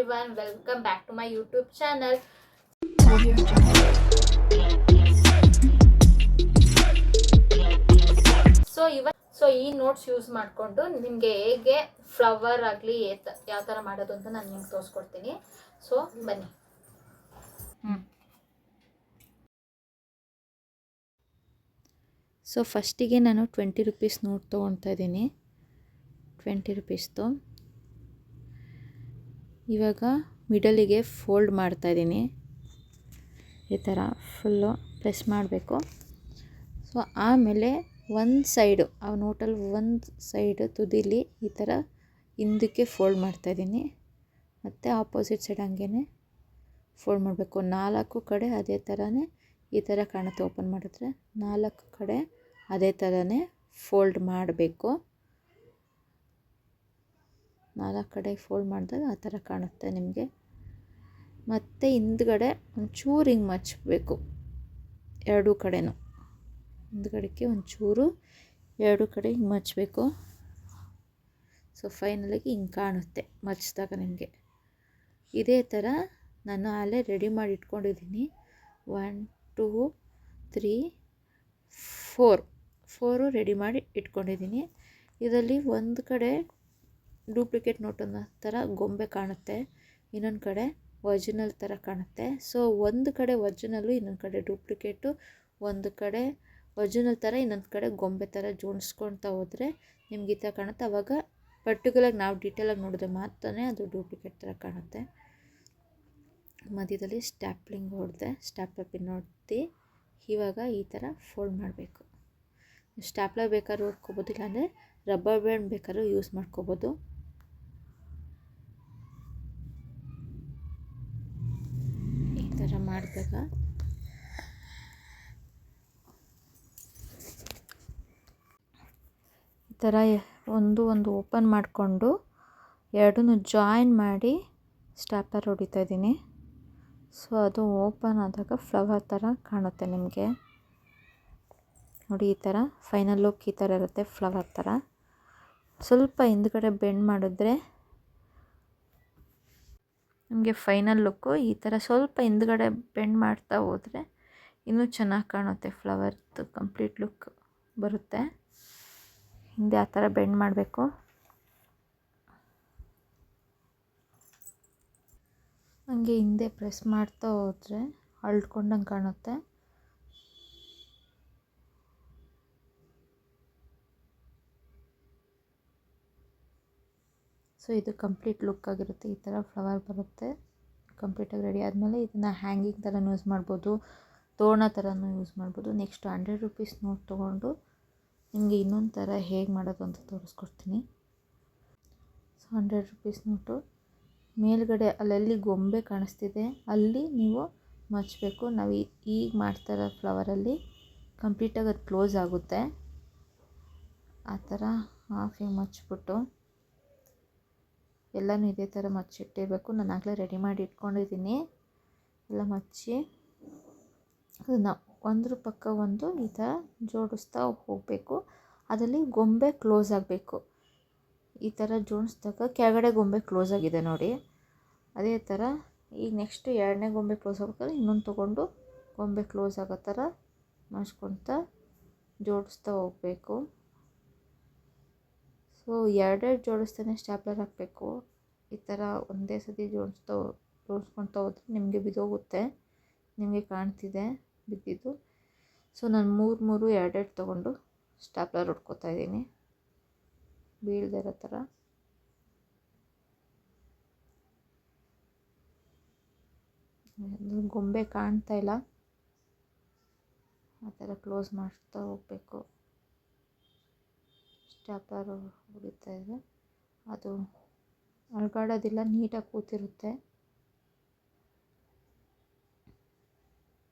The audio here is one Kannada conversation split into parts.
everyone, welcome back to my YouTube channel. So ಈ ನೋಟ್ಸ್ ಯೂಸ್ ಮಾಡಿಕೊಂಡು ನಿಮಗೆ ಹೇಗೆ ಫ್ಲವರ್ ಆಗಲಿ ಯಾವ ಥರ ಮಾಡೋದು ಅಂತ ನಾನು ನಿಮ್ಗೆ ತೋರಿಸ್ಕೊಡ್ತೀನಿ. ಸೊ ಬನ್ನಿ. ಸೊ ಫಸ್ಟಿಗೆ ನಾನು 20 ರುಪೀಸ್ ನೋಟ್ ತೊಗೊಳ್ತಾ ಇದ್ದೀನಿ. 20 ರುಪೀಸ್ದು ಇವಾಗ ಮಿಡಲಿಗೆ ಫೋಲ್ಡ್ ಮಾಡ್ತಾಯಿದ್ದೀನಿ. ಈ ಥರ ಫುಲ್ಲು ಪ್ರೆಸ್ ಮಾಡಬೇಕು. ಸೊ ಆಮೇಲೆ ಒಂದು ಸೈಡು ಆ ನೋಟಲ್ಲಿ ಒಂದು ಸೈಡು ತುದಿಲಿ ಈ ಥರ ಹಿಂದಕ್ಕೆ ಫೋಲ್ಡ್ ಮಾಡ್ತಾಯಿದ್ದೀನಿ. ಮತ್ತು ಆಪೋಸಿಟ್ ಸೈಡ್ ಹಂಗೆ ಫೋಲ್ಡ್ ಮಾಡಬೇಕು. 4 ಕಡೆ ಅದೇ ಥರನೇ ಈ ಥರ ಕಾಣುತ್ತೆ. ಓಪನ್ ಮಾಡಿದ್ರೆ 4 ಕಡೆ ಅದೇ ಥರನೇ ಫೋಲ್ಡ್ ಮಾಡಬೇಕು. 4 ಕಡೆ ಫೋಲ್ಡ್ ಮಾಡಿದಾಗ ಆ ಥರ ಕಾಣುತ್ತೆ ನಿಮಗೆ. ಮತ್ತು ಹಿಂದ್ಗಡೆ ಒಂಚೂರು ಹಿಂಗೆ ಮಚ್ಚಬೇಕು. ಎರಡೂ ಕಡೆನೂ ಹಿಂದ್ಗಡೆಗೆ ಒಂಚೂರು ಎರಡೂ ಕಡೆ ಹಿಂಗೆ ಮಚ್ಚಬೇಕು. ಸೊ ಫೈನಲಾಗಿ ಹಿಂಗೆ ಕಾಣುತ್ತೆ ಮಚ್ಚಿದಾಗ ನಿಮಗೆ. ಇದೇ ಥರ ನಾನು ಅಲ್ಲೇ ರೆಡಿ ಮಾಡಿ ಇಟ್ಕೊಂಡಿದ್ದೀನಿ. 1 2 3 4 ರೆಡಿ ಮಾಡಿ ಇಟ್ಕೊಂಡಿದ್ದೀನಿ. ಇದರಲ್ಲಿ ಒಂದು ಕಡೆ ಡೂಪ್ಲಿಕೇಟ್ ನೋಟನ್ನ ಥರ ಗೊಂಬೆ ಕಾಣುತ್ತೆ, ಇನ್ನೊಂದು ಕಡೆ ಒರಿಜಿನಲ್ ಥರ ಕಾಣುತ್ತೆ. ಸೊ ಒಂದು ಕಡೆ ಒರಿಜಿನಲ್ಲು, ಇನ್ನೊಂದು ಕಡೆ ಡೂಪ್ಲಿಕೇಟು, ಒಂದು ಕಡೆ ಒರಿಜಿನಲ್ ಥರ, ಇನ್ನೊಂದು ಕಡೆ ಗೊಂಬೆ ಥರ ಜೋಡಿಸ್ಕೊಳ್ತಾ ಹೋದರೆ ನಿಮ್ಗೆ ಈ ಥರ ಕಾಣುತ್ತೆ. ಆವಾಗ ಪರ್ಟಿಕ್ಯುಲರ್ ನಾವು ಡೀಟೇಲಾಗಿ ನೋಡಿದ್ರೆ ಮಾತ್ರ ಅದು ಡೂಪ್ಲಿಕೇಟ್ ಥರ ಕಾಣುತ್ತೆ. ಮಧ್ಯದಲ್ಲಿ ಸ್ಟ್ಯಾಪ್ಲಿಂಗ್ ಹೊಡೆದೆ, ಸ್ಟ್ಯಾಪ್ಲರ್ ಪಿನ್ ಹೊಡೆದು ಇವಾಗ ಈ ಥರ ಫೋಲ್ಡ್ ಮಾಡಬೇಕು. ಸ್ಟ್ಯಾಪ್ಲರ್ ಬೇಕಾದ್ರೂ ಹೊಡ್ಕೊಬೋದು, ಇಲ್ಲಾಂದರೆ ರಬ್ಬರ್ ಬ್ಯಾಂಡ್ ಬೇಕಾದ್ರೂ ಯೂಸ್ ಮಾಡ್ಕೋಬೋದು. ಈ ಥರ ಮಾಡಿದಾಗ ಈ ಥರ ಒಂದು ಓಪನ್ ಮಾಡಿಕೊಂಡು ಎರಡನ್ನೂ ಜಾಯಿನ್ ಮಾಡಿ ಸ್ಟ್ಯಾಪ್ಲರ್ ಹೊಡಿತಾ ಇದ್ದೀನಿ. ಸೊ ಅದು ಓಪನ್ ಆದಾಗ ಫ್ಲವರ್ ಥರ ಕಾಣುತ್ತೆ ನಿಮಗೆ. ನೋಡಿ ಈ ಥರ ಫೈನಲ್ ಲುಕ್ ಈ ಥರ ಇರುತ್ತೆ, ಫ್ಲವರ್ ಥರ. ಸ್ವಲ್ಪ ಹಿಂದ್ಗಡೆ ಬೆಂಡ್ ಮಾಡಿದ್ರೆ ನಮಗೆ ಫೈನಲ್ ಲುಕ್ಕು ಈ ಥರ ಸ್ವಲ್ಪ ಹಿಂದ್ಗಡೆ ಬೆಂಡ್ ಮಾಡ್ತಾ ಹೋದರೆ ಇನ್ನೂ ಚೆನ್ನಾಗಿ ಕಾಣುತ್ತೆ. ಫ್ಲವರ್ದು ಕಂಪ್ಲೀಟ್ ಲುಕ್ ಬರುತ್ತೆ. ಹಿಂದೆ ಆ ಥರ ಬೆಂಡ್ ಮಾಡಬೇಕು. ಹಂಗೆ ಹಿಂದೆ ಪ್ರೆಸ್ ಮಾಡ್ತಾ ಹೋದರೆ ಅಳ್ಕೊಂಡಂಗೆ ಕಾಣುತ್ತೆ. ಸೊ ಇದು ಕಂಪ್ಲೀಟ್ ಲುಕ್ ಆಗಿರುತ್ತೆ. ಈ ಥರ ಫ್ಲವರ್ ಬರುತ್ತೆ. ಕಂಪ್ಲೀಟಾಗಿ ರೆಡಿ ಆದಮೇಲೆ ಇದನ್ನು ಹ್ಯಾಂಗಿಂಗ್ ಥರನೂ ಯೂಸ್ ಮಾಡ್ಬೋದು, ತೋರಣ ಥರನೂ ಯೂಸ್ ಮಾಡ್ಬೋದು. ನೆಕ್ಸ್ಟ್ 100 ರುಪೀಸ್ ನೋಟ್ ತೊಗೊಂಡು ನಿಮಗೆ ಇನ್ನೊಂದು ಥರ ಹೇಗೆ ಮಾಡೋದು ಅಂತ ತೋರಿಸ್ಕೊಡ್ತೀನಿ. ಸೊ 100 ರುಪೀಸ್ ನೋಟು ಮೇಲ್ಗಡೆ ಅಲ್ಲೆಲ್ಲಿ ಗೊಂಬೆ ಕಾಣಿಸ್ತಿದೆ ಅಲ್ಲಿ ನೀವು ಮಚ್ಚಬೇಕು. ನಾವು ಈಗ ಮಾಡ್ತಾರೋ ಫ್ಲವರಲ್ಲಿ ಕಂಪ್ಲೀಟಾಗಿ ಅದು ಕ್ಲೋಸ್ ಆಗುತ್ತೆ. ಆ ಥರ ಹಾಫಿಗೆ ಮಚ್ಚಿಬಿಟ್ಟು ಎಲ್ಲನೂ ಇದೇ ಥರ ಮಚ್ಚಿಟ್ಟಿರಬೇಕು. ನಾನು ಆಗಲೇ ರೆಡಿ ಮಾಡಿ ಇಟ್ಕೊಂಡಿದ್ದೀನಿ. ಎಲ್ಲ ಮಚ್ಚಿ ಅದನ್ನು ಒಂದ್ರ ಪಕ್ಕ ಒಂದು ಈ ಥರ ಜೋಡಿಸ್ತಾ ಹೋಗಬೇಕು. ಅದರಲ್ಲಿ ಗೊಂಬೆ ಕ್ಲೋಸ್ ಆಗಬೇಕು. ಈ ಥರ ಜೋಡಿಸಿದಾಗ ಕೆಳಗಡೆ ಗೊಂಬೆ ಕ್ಲೋಸ್ ಆಗಿದೆ ನೋಡಿ. ಅದೇ ಥರ ಈಗ ನೆಕ್ಸ್ಟ್ ಎರಡನೇ ಗೊಂಬೆ ಕ್ಲೋಸ್ ಆಗಬೇಕಾದ್ರೆ ಇನ್ನೊಂದು ತೊಗೊಂಡು ಗೊಂಬೆ ಕ್ಲೋಸ್ ಆಗೋ ಥರ ಮಾಡ್ಕೊತ ಜೋಡಿಸ್ತಾ ಹೋಗಬೇಕು. ಸೊ ಎರಡೆರಡು ಜೋಡಿಸ್ತಾನೆ ಸ್ಟ್ಯಾಪ್ಲರ್ ಹಾಕಬೇಕು. ಈ ಥರ ಒಂದೇ ಸತಿ ಜೋಡಿಸ್ಕೊಳ್ತಾ ಹೋದರೆ ನಿಮಗೆ ಬಿದ್ದೋಗುತ್ತೆ. ನಿಮಗೆ ಕಾಣ್ತಿದೆ ಬಿದ್ದಿದ್ದು. ಸೊ ನಾನು 3 ಎರಡೆರಡು ತೊಗೊಂಡು ಸ್ಟ್ಯಾಪ್ಲರ್ ಹೊಡ್ಕೊತಾ ಇದ್ದೀನಿ ಬೀಳದೇ ಇರೋ ಥರ. ಗೊಂಬೆ ಕಾಣ್ತಾ ಇಲ್ಲ, ಆ ಥರ ಕ್ಲೋಸ್ ಮಾಡ್ತಾ ಹೋಗಬೇಕು. ಸ್ಟ್ಯಾಪ್ಲರ್ ಹೊಡಿತಾ ಇದೆ, ಅದು ಅಳ್ಗಾಡೋದಿಲ್ಲ, ನೀಟಾಗಿ ಕೂತಿರುತ್ತೆ.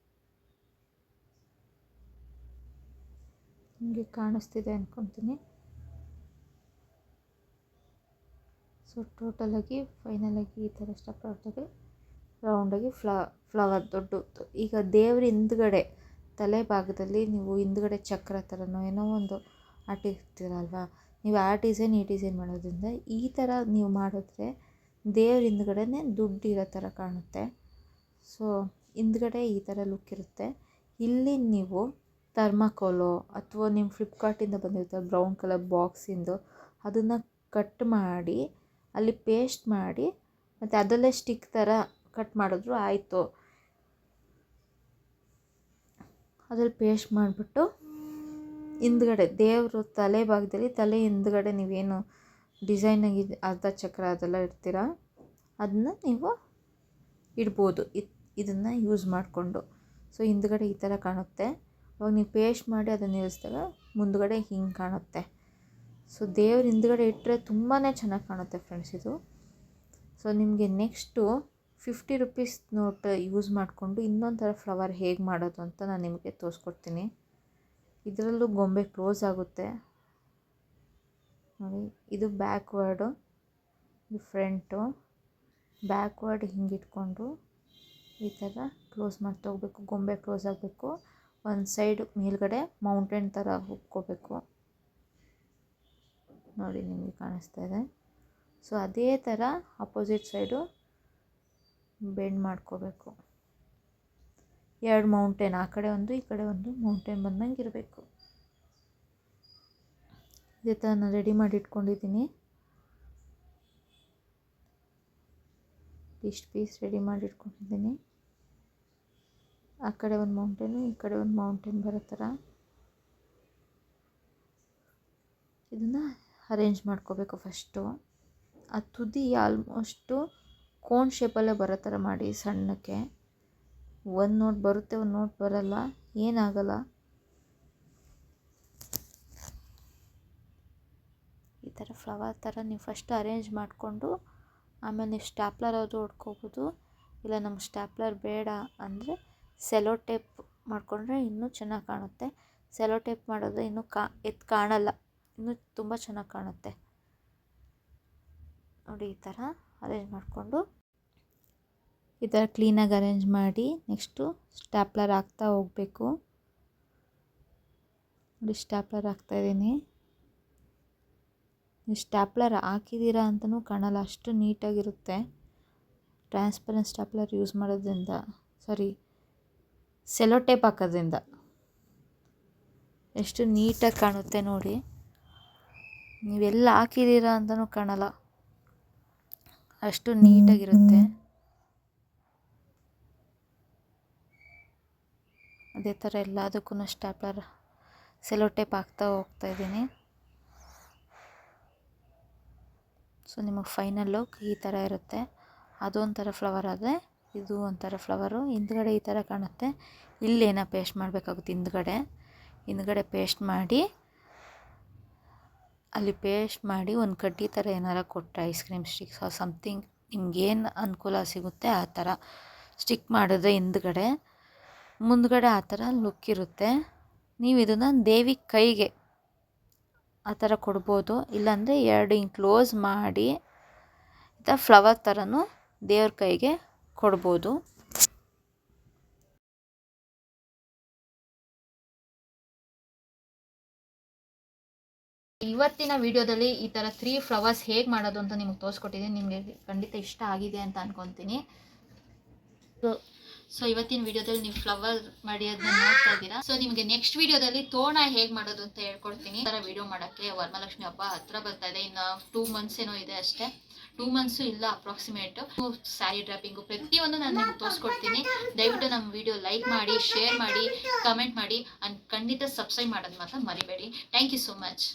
ನಿಮಗೆ ಕಾಣಿಸ್ತಿದೆ ಅಂದ್ಕೊತೀನಿ. ಸೊ ಟೋಟಲಾಗಿ ಫೈನಲಾಗಿ ಈ ಥರ ಸ್ಟ್ಯಾಪ್ಲರ್ ಹೊಡೆದಾಗ ರೌಂಡಾಗಿ ಫ್ಲವರ್ ದೊಡ್ಡದು. ಈಗ ದೇವ್ರ ಹಿಂದ್ಗಡೆ ತಲೆ ಭಾಗದಲ್ಲಿ ನೀವು ಹಿಂದ್ಗಡೆ ಚಕ್ರ ಥರನೋ ಏನೋ ಒಂದು ಆರ್ಟಿರ್ತೀರಲ್ವ, ನೀವು ಆ ಡಿಸೈನ್ ಈ ಡಿಸೈನ್ ಮಾಡೋದ್ರಿಂದ ಈ ಥರ ನೀವು ಮಾಡಿದ್ರೆ ದೇವ್ರ ಹಿಂದ್ಗಡೆನೇ ದುಡ್ಡು ಇರೋ ಥರ ಕಾಣುತ್ತೆ. ಸೊ ಹಿಂದ್ಗಡೆ ಈ ಥರ ಲುಕ್ ಇರುತ್ತೆ. ಇಲ್ಲಿ ನೀವು ಥರ್ಮಾಕೋಲೋ ಅಥವಾ ನಿಮ್ಮ ಫ್ಲಿಪ್ಕಾರ್ಟಿಂದ ಬಂದಿರುತ್ತೆ ಬ್ರೌನ್ ಕಲರ್ ಬಾಕ್ಸಿಂದು, ಅದನ್ನು ಕಟ್ ಮಾಡಿ ಅಲ್ಲಿ ಪೇಸ್ಟ್ ಮಾಡಿ ಮತ್ತು ಅದರಲ್ಲೇ ಸ್ಟಿಕ್ ಥರ ಕಟ್ ಮಾಡಿದ್ರು ಆಯಿತು. ಅದ್ರಲ್ಲಿ ಪೇಸ್ಟ್ ಮಾಡಿಬಿಟ್ಟು ಹಿಂದ್ಗಡೆ ದೇವರು ತಲೆ ಭಾಗದಲ್ಲಿ ತಲೆ ಹಿಂದ್ಗಡೆ ನೀವೇನು ಡಿಸೈನಾಗಿದೆ ಅರ್ಧ ಚಕ್ರ ಅದೆಲ್ಲ ಇಡ್ತೀರ ಅದನ್ನ ನೀವು ಇಡ್ಬೋದು. ಇದನ್ನು ಯೂಸ್ ಮಾಡಿಕೊಂಡು. ಸೊ ಹಿಂದ್ಗಡೆ ಈ ಥರ ಕಾಣುತ್ತೆ. ಅವಾಗ ನೀವು ಪೇಸ್ಟ್ ಮಾಡಿ ಅದನ್ನು ನಿಲ್ಲಿಸಿದಾಗ ಮುಂದ್ಗಡೆ ಹಿಂಗೆ ಕಾಣುತ್ತೆ. ಸೊ ದೇವ್ರ ಹಿಂದ್ಗಡೆ ಇಟ್ಟರೆ ತುಂಬಾ ಚೆನ್ನಾಗಿ ಕಾಣುತ್ತೆ ಫ್ರೆಂಡ್ಸ್ ಇದು. ಸೊ ನಿಮಗೆ ನೆಕ್ಸ್ಟು 50 ರೂಪೀಸ್ ನೋಟ್ ಯೂಸ್ ಮಾಡಿಕೊಂಡು ಇನ್ನೊಂದು ಥರ ಫ್ಲವರ್ ಹೇಗೆ ಮಾಡೋದು ಅಂತ ನಾನು ನಿಮಗೆ ತೋರಿಸ್ಕೊಡ್ತೀನಿ. ಇದರಲ್ಲೂ ಗೊಂಬೆ ಕ್ಲೋಸ್ ಆಗುತ್ತೆ ನೋಡಿ. ಇದು ಬ್ಯಾಕ್ವರ್ಡು, ಇದು ಫ್ರಂಟು. ಬ್ಯಾಕ್ವರ್ಡ್ ಹಿಂಗೆ ಇಟ್ಕೊಂಡು ಈ ಥರ ಕ್ಲೋಸ್ ಮಾಡ್ತಾ ಹೋಗ್ಬೇಕು. ಗೊಂಬೆ ಕ್ಲೋಸ್ ಆಗಬೇಕು. ಒಂದು ಸೈಡ್ ಮೇಲ್ಗಡೆ ಮೌಂಟೇನ್ ಥರ ಉಕ್ಕೋಬೇಕು ನೋಡಿ, ನಿಮಗೆ ಕಾಣಿಸ್ತಾ ಇದೆ. ಸೊ ಅದೇ ಥರ ಅಪೋಸಿಟ್ ಸೈಡು ಬೆಂಡ್ ಮಾಡ್ಕೋಬೇಕು. 2 ಮೌಂಟೇನ್, ಆ ಕಡೆ ಒಂದು ಈ ಕಡೆ ಒಂದು ಮೌಂಟೇನ್ ಬಂದಂಗೆ ಇರಬೇಕು. ಇದೇ ಥರ ನಾನು ರೆಡಿ ಮಾಡಿ ಇಟ್ಕೊಂಡಿದ್ದೀನಿ. ಇಷ್ಟು ಪೀಸ್ ರೆಡಿ ಮಾಡಿ ಇಟ್ಕೊಂಡಿದ್ದೀನಿ. ಆ ಕಡೆ ಒಂದು ಮೌಂಟೇನು ಈ ಕಡೆ ಒಂದು ಮೌಂಟೇನ್ ಬರೋ ಥರ ಇದನ್ನು ಅರೇಂಜ್ ಮಾಡ್ಕೋಬೇಕು ಫಸ್ಟು. ಆ ತುದಿ ಆಲ್ಮೋಸ್ಟು ಕೋನ್ ಶೇಪಲ್ಲೇ ಬರೋ ಥರ ಮಾಡಿ ಸಣ್ಣಕ್ಕೆ. ಒಂದು ನೋಟ್ ಬರುತ್ತೆ, ಒಂದು ನೋಟ್ ಬರಲ್ಲ, ಏನಾಗಲ್ಲ. ಈ ಥರ ಫ್ಲವರ್ ಥರ ನೀವು ಫಸ್ಟ್ ಅರೇಂಜ್ ಮಾಡಿಕೊಂಡು ಆಮೇಲೆ ನೀವು ಸ್ಟ್ಯಾಪ್ಲರ್ ಆದರೂ ಹೊಡ್ಕೋಬೋದು. ಇಲ್ಲ ನಮ್ಗೆ ಸ್ಟ್ಯಾಪ್ಲರ್ ಬೇಡ ಅಂದರೆ ಸೆಲೋ ಟೇಪ್ ಮಾಡಿಕೊಂಡ್ರೆ ಇನ್ನೂ ಚೆನ್ನಾಗಿ ಕಾಣುತ್ತೆ. ಸೆಲೋ ಟೇಪ್ ಮಾಡಿದ್ರೆ ಇನ್ನೂ ಕಾಣಲ್ಲ, ಇನ್ನೂ ತುಂಬ ಚೆನ್ನಾಗಿ ಕಾಣುತ್ತೆ ನೋಡಿ. ಈ ಥರ ಅರೇಂಜ್ ಮಾಡಿಕೊಂಡು ಈ ಥರ ಕ್ಲೀನಾಗಿ ಅರೇಂಜ್ ಮಾಡಿ ನೆಕ್ಸ್ಟು ಸ್ಟ್ಯಾಪ್ಲರ್ ಹಾಕ್ತಾ ಹೋಗಬೇಕು ನೋಡಿ. ಸ್ಟ್ಯಾಪ್ಲರ್ ಹಾಕ್ತಾಯಿದ್ದೀನಿ. ನೀವು ಸ್ಟ್ಯಾಪ್ಲರ್ ಹಾಕಿದ್ದೀರಾ ಅಂತಲೂ ಕಾಣಲ್ಲ, ಅಷ್ಟು ನೀಟಾಗಿರುತ್ತೆ. ಟ್ರಾನ್ಸ್ಪರೆಂಟ್ ಸ್ಟ್ಯಾಪ್ಲರ್ ಯೂಸ್ ಮಾಡೋದ್ರಿಂದ, ಸೆಲೋ ಟೇಪ್ ಹಾಕೋದ್ರಿಂದ ಎಷ್ಟು ನೀಟಾಗಿ ಕಾಣುತ್ತೆ ನೋಡಿ. ನೀವೆಲ್ಲ ಹಾಕಿದ್ದೀರಾ ಅಂತಲೂ ಕಾಣಲ್ಲ, ಅಷ್ಟು ನೀಟಾಗಿರುತ್ತೆ. ಅದೇ ಥರ ಎಲ್ಲದಕ್ಕೂ ಸ್ಟ್ಯಾಪ್ಲರ್ ಸೆಲೋ ಟೇಪ್ ಹಾಕ್ತಾ ಹೋಗ್ತಾಯಿದ್ದೀನಿ. ಸೊ ನಿಮಗೆ ಫೈನಲ್ ಲುಕ್ ಈ ಥರ ಇರುತ್ತೆ. ಅದೊಂಥರ ಫ್ಲವರ್ ಆದರೆ ಇದು ಒಂಥರ ಫ್ಲವರು. ಹಿಂದ್ಗಡೆ ಈ ಥರ ಕಾಣುತ್ತೆ. ಇಲ್ಲೇನೋ ಪೇಸ್ಟ್ ಮಾಡಬೇಕಾಗುತ್ತೆ. ಹಿಂದ್ಗಡೆ ಪೇಸ್ಟ್ ಮಾಡಿ ಅಲ್ಲಿ ಪೇಸ್ಟ್ ಮಾಡಿ ಒಂದು ಕಡ್ಡಿ ಥರ ಏನಾರ ಕೊಟ್ಟರೆ ಐಸ್ ಕ್ರೀಮ್ ಸ್ಟಿಕ್ಸ್ ಸಮಥಿಂಗ್ ನಿಮ್ಗೇನು ಅನುಕೂಲ ಸಿಗುತ್ತೆ ಆ ಥರ ಸ್ಟಿಕ್ ಮಾಡಿದ್ರೆ ಮುಂದ್ಗಡೆ ಆ ಥರ ಲುಕ್ ಇರುತ್ತೆ. ನೀವು ಇದನ್ನು ದೇವಿ ಕೈಗೆ ಆ ಥರ ಕೊಡ್ಬೋದು. ಇಲ್ಲಾಂದರೆ 2 ಹಿಂಗೆ ಕ್ಲೋಸ್ ಮಾಡಿ ಈ ಥರ ಫ್ಲವರ್ ಥರನೂ ದೇವ್ರ ಕೈಗೆ ಕೊಡ್ಬೋದು. ಇವತ್ತಿನ ವಿಡಿಯೋದಲ್ಲಿ ಈ ಥರ 3 ಫ್ಲವರ್ಸ್ ಹೇಗೆ ಮಾಡೋದು ಅಂತ ನಿಮಗೆ ತೋರಿಸ್ಕೊಟ್ಟಿದ್ದೀನಿ. ನಿಮಗೆ ಖಂಡಿತ ಇಷ್ಟ ಆಗಿದೆ ಅಂತ ಅನ್ಕೊತೀನಿ. ಸೊ ಇವತ್ತಿನ ವಿಡಿಯೋದಲ್ಲಿ ನೀವು ಫ್ಲವರ್ ಮಾಡಿಯೋದನ್ನ ನೋಡ್ತಾ ಇದ್ದೀರಾ. ಸೊ ನಿಮಗೆ ನೆಕ್ಸ್ಟ್ ವಿಡಿಯೋದಲ್ಲಿ ತೋರಣ ಹೇಗೆ ಮಾಡೋದು ಅಂತ ಹೇಳ್ಕೊಡ್ತೀನಿ. ಈ ಥರ ವಿಡಿಯೋ ಮಾಡೋಕ್ಕೆ ವರಮಹಾಲಕ್ಷ್ಮಿ ಹಬ್ಬ ಹತ್ರ ಬರ್ತಾ ಇದೆ. ಇನ್ನು 2 ಮಂತ್ಸ್ ಏನೋ ಇದೆ ಅಷ್ಟೇ. 2 ಮಂತ್ಸು ಇಲ್ಲ ಅಪ್ರಾಕ್ಸಿಮೇಟು. ಸ್ಯಾರಿ ಡ್ರಾಪಿಂಗು ಪ್ರತಿಯೊಂದು ನಾನು ನಿಮ್ಗೆ ತೋರಿಸ್ಕೊಡ್ತೀನಿ. ದಯವಿಟ್ಟು ನಮ್ಮ ವಿಡಿಯೋ ಲೈಕ್ ಮಾಡಿ, ಶೇರ್ ಮಾಡಿ, ಕಮೆಂಟ್ ಮಾಡಿ, ಖಂಡಿತ ಸಬ್ಸ್ಕ್ರೈಬ್ ಮಾಡೋದು ಮಾತ್ರ ಮರಿಬೇಡಿ. Thank you so much.